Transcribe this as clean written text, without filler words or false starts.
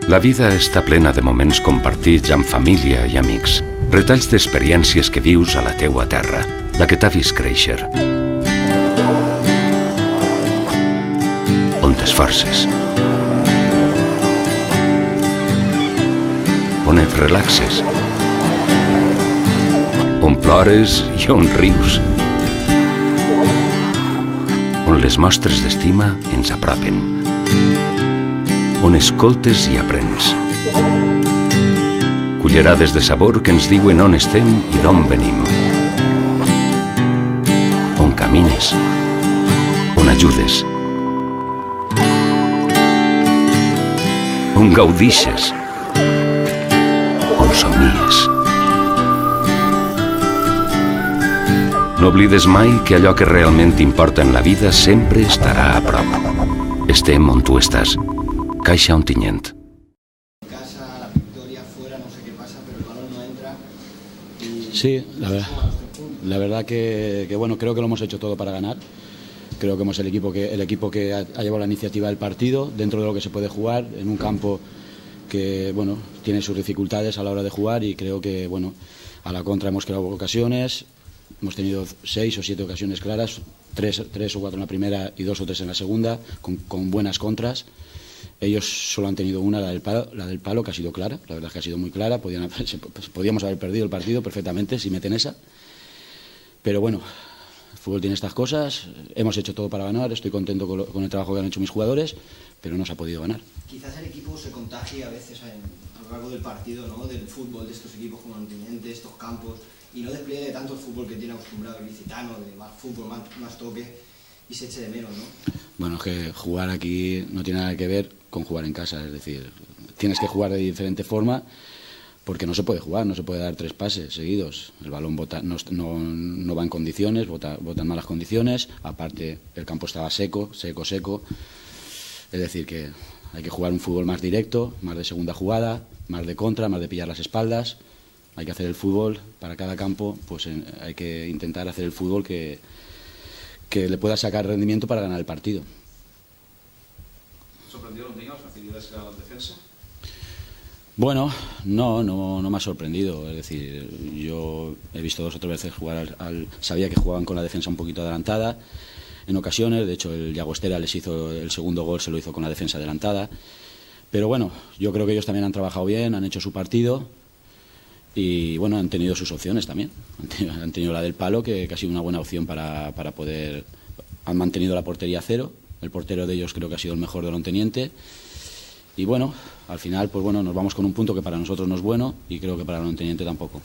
La vida està plena de moments compartits amb família i amics. Retalls d'experiències que vius a la teua terra, la que t'ha vist créixer. On t'esforces. On et relaxes. On plores i on rius. On les mostres d'estima ens apropen. On escoltes i aprens. Cullerades de sabor que ens diuen on estem i d'on venim. On camines. On ajudes. On gaudixes. On somnies. No oblides mai que allò que realment t'importa en la vida sempre estarà a prop. Estem on tu estàs. Caixa Ontinyent. Casa, la victoria, fuera, no sé qué pasa, pero el balón no entra. Sí, la verdad que bueno, creo que lo hemos hecho todo para ganar. Creo que hemos el equipo que ha llevado la iniciativa del partido, dentro de lo que se puede jugar, en un campo que bueno, tiene sus dificultades a la hora de jugar, y creo que bueno, a la contra hemos creado ocasiones. Hemos tenido 6 o 7 ocasiones claras, 3 o 4 en la primera y 2 o 3 en la segunda, con buenas contras. Ellos solo han tenido una, la del palo, que ha sido clara, la verdad es que ha sido muy clara. Podíamos haber perdido el partido perfectamente si meten esa. Pero bueno, el fútbol tiene estas cosas, hemos hecho todo para ganar, estoy contento con el trabajo que han hecho mis jugadores, pero no se ha podido ganar. Quizás el equipo se contagie a veces a lo largo del partido, ¿no? Del fútbol de estos equipos como Ontinyent, estos campos, y no despliegue tanto el fútbol que tiene acostumbrado el licitano, de más fútbol, más toque, y se eche de menos, ¿no? Bueno, es que jugar aquí no tiene nada que ver con jugar en casa, es decir, tienes que jugar de diferente forma, porque no se puede jugar, no se puede dar 3 pases seguidos. El balón no va en condiciones, bota en malas condiciones, aparte el campo estaba seco. Es decir, que hay que jugar un fútbol más directo, más de segunda jugada, más de contra, más de pillar las espaldas. Hay que hacer el fútbol para cada campo, pues hay que intentar hacer el fútbol que le pueda sacar rendimiento para ganar el partido. ¿Sorprendió las facilidades que ha dado la defensa? Bueno, no me ha sorprendido. Es decir, yo he visto 2 o 3 veces jugar sabía que jugaban con la defensa un poquito adelantada en ocasiones. De hecho, el Llagostera les hizo el segundo gol, se lo hizo con la defensa adelantada. Pero bueno, yo creo que ellos también han trabajado bien, han hecho su partido y bueno, han tenido sus opciones también. Han tenido la del palo, que ha sido una buena opción para poder. Han mantenido la portería a 0. El portero de ellos creo que ha sido el mejor del Ontinyent. Y bueno, al final pues bueno, nos vamos con un punto que para nosotros no es bueno, y creo que para el Ontinyent tampoco.